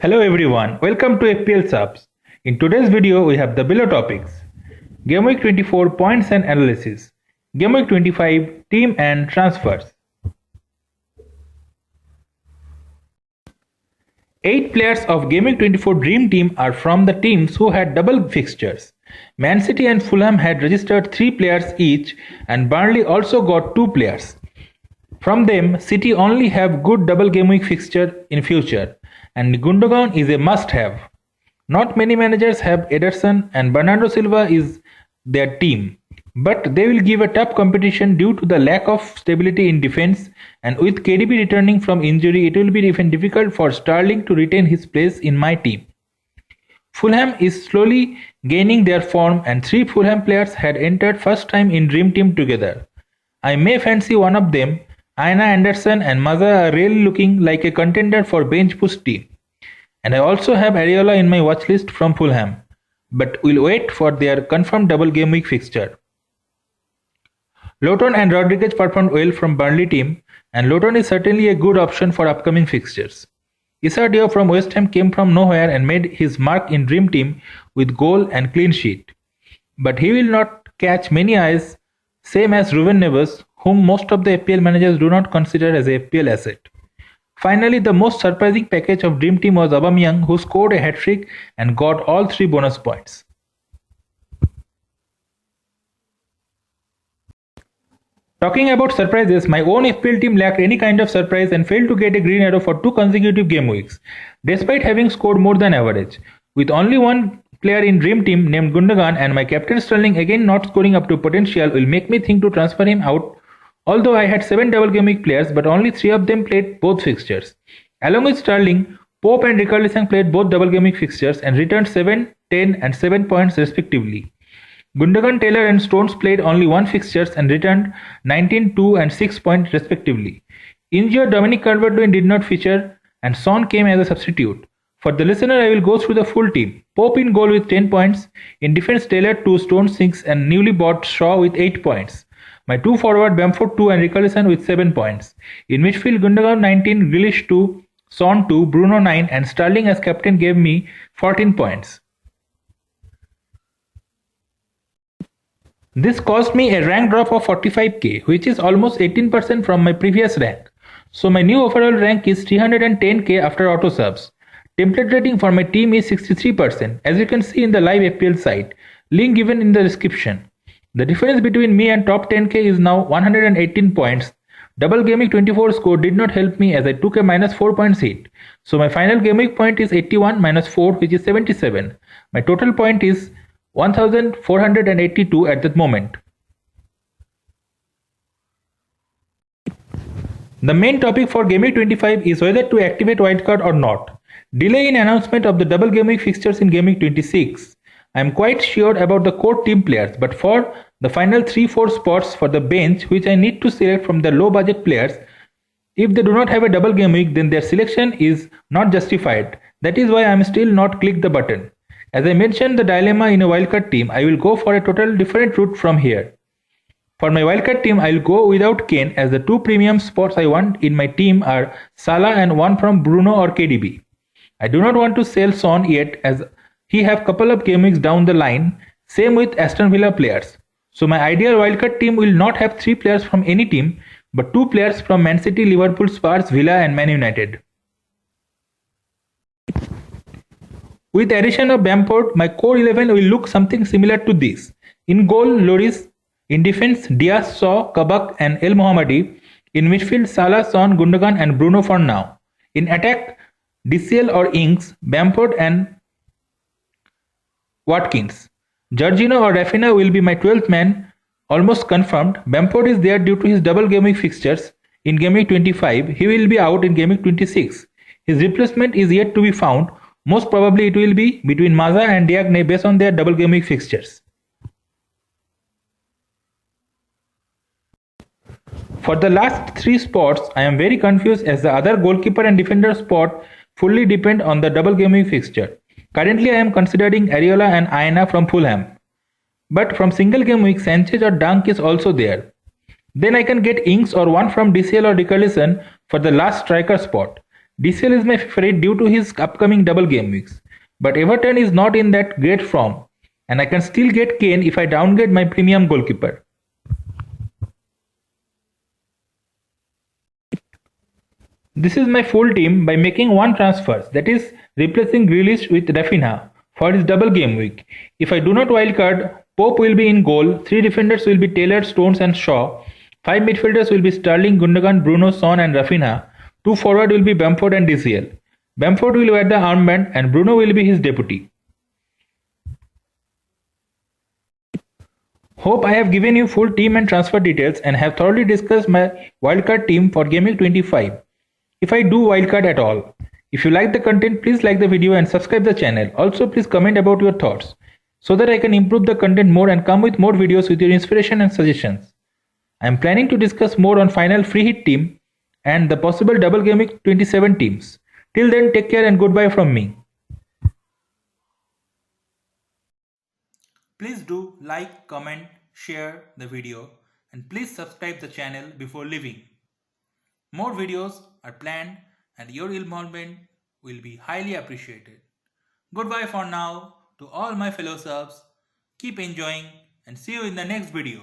Hello everyone, welcome to FPL Subs. In today's video we have the below topics: Game Week 24 points and analysis, Game Week 25 team and transfers. 8 players of Game Week 24 Dream Team are from the teams who had double fixtures. Man City and Fulham had registered 3 players each and Burnley also got 2 players. From them, City only have good double game week fixture in future, and Gundogan is a must-have. Not many managers have Ederson, and Bernardo Silva is their team, but they will give a tough competition due to the lack of stability in defense, and with KDB returning from injury, it will be even difficult for Sterling to retain his place in my team. Fulham is slowly gaining their form, and 3 Fulham players had entered first time in Dream Team together. I may fancy one of them. Aina Anderson and Maza are really looking like a contender for bench boost team. And I also have Areola in my watch list from Fulham, but will wait for their confirmed double game week fixture. Lowton and Rodriguez performed well from Burnley team, and Lowton is certainly a good option for upcoming fixtures. Issa Diop from West Ham came from nowhere and made his mark in Dream Team with goal and clean sheet. But he will not catch many eyes, same as Ruben Neves, whom most of the FPL managers do not consider as a FPL asset. Finally, the most surprising package of Dream Team was Aubameyang, who scored a hat-trick and got all 3 bonus points. Talking about surprises, my own FPL team lacked any kind of surprise and failed to get a green arrow for 2 consecutive game weeks, despite having scored more than average. With only one player in Dream Team named Gundogan and my captain Sterling again not scoring up to potential will make me think to transfer him out. Although I had 7 double game week players, but only 3 of them played both fixtures. Along with Sterling, Pope and Richarlison played both double game week fixtures and returned 7, 10 and 7 points respectively. Gundogan, Taylor and Stones played only 1 fixtures and returned 19, 2 and 6 points respectively. Injured Dominic Calvert-Lewin did not feature and Son came as a substitute. For the listener, I will go through the full team. Pope in goal with 10 points. In defense, Taylor 2, Stones 6 and newly bought Shaw with 8 points. My 2 forward, Bamford 2 and Richarlison with 7 points. In midfield, Gundogan 19, Grealish 2, Son 2, Bruno 9 and Sterling as captain gave me 14 points. This caused me a rank drop of 45k, which is almost 18% from my previous rank. So my new overall rank is 310k after auto subs. Template rating for my team is 63%, as you can see in the live FPL site, link given in the description. The difference between me and top 10k is now 118 points. Double game week 24 score did not help me as I took a minus 4 points hit. So my final game week point is 81 minus 4, which is 77. My total point is 1482 at that moment. The main topic for Game Week 25 is whether to activate wildcard or not. Delay in announcement of the double game week fixtures in Game Week 26. I am quite sure about the core team players, but for the final 3-4 spots for the bench, which I need to select from the low budget players, if they do not have a double game week, then their selection is not justified. That is why I am still not click the button. As I mentioned the dilemma in a wildcard team, I will go for a total different route from here. For my wildcard team, I will go without Kane, as the 2 premium spots I want in my team are Salah and one from Bruno or KDB. I do not want to sell Son yet, as he have couple of game weeks down the line. Same with Aston Villa players. So my ideal wildcard team will not have 3 players from any team, but 2 players from Man City, Liverpool, Spurs, Villa and Man United. With the addition of Bamford, my core 11 will look something similar to this. In goal, Lloris. In defense, Diaz, Shaw, Kabak and El Mohammadi. In midfield, Salah, Son, Gundogan and Bruno for now. In attack, DCL or Ings, Bamford and Watkins. Jorginho or Rafinha will be my 12th man, almost confirmed. Bamford is there due to his double game week fixtures. In game week 25, he will be out in game week 26. His replacement is yet to be found. Most probably it will be between Maza and Diagne based on their double game week fixtures. For the last 3 spots, I am very confused as the other goalkeeper and defender spot fully depend on the double game week fixture. Currently I am considering Areola and Aina from Fulham. But from single game week, Sanchez or Dunk is also there. Then I can get Ings or one from DCL or Richarlison for the last striker spot. DCL is my favorite due to his upcoming double game weeks. But Everton is not in that great form, and I can still get Kane if I downgrade my premium goalkeeper. This is my full team by making one transfer, that is replacing Grealish with Rafinha for his double game week. If I do not wildcard, Pope will be in goal, 3 defenders will be Taylor, Stones and Shaw, 5 midfielders will be Sterling, Gundogan, Bruno, Son and Rafinha, 2 forward will be Bamford and DCL. Bamford will wear the armband and Bruno will be his deputy. Hope I have given you full team and transfer details and have thoroughly discussed my wildcard team for Game Week 25. If I do wildcard at all. If you like the content, please like the video and subscribe the channel. Also, please comment about your thoughts so that I can improve the content more and come with more videos with your inspiration and suggestions. I am planning to discuss more on final free hit team and the possible double game week 27 teams. Till then, take care and goodbye from me. Please do like, comment, share the video and please subscribe the channel before leaving. More videos are planned and your involvement will be highly appreciated. Goodbye for now to all my fellow subs. Keep enjoying and see you in the next video.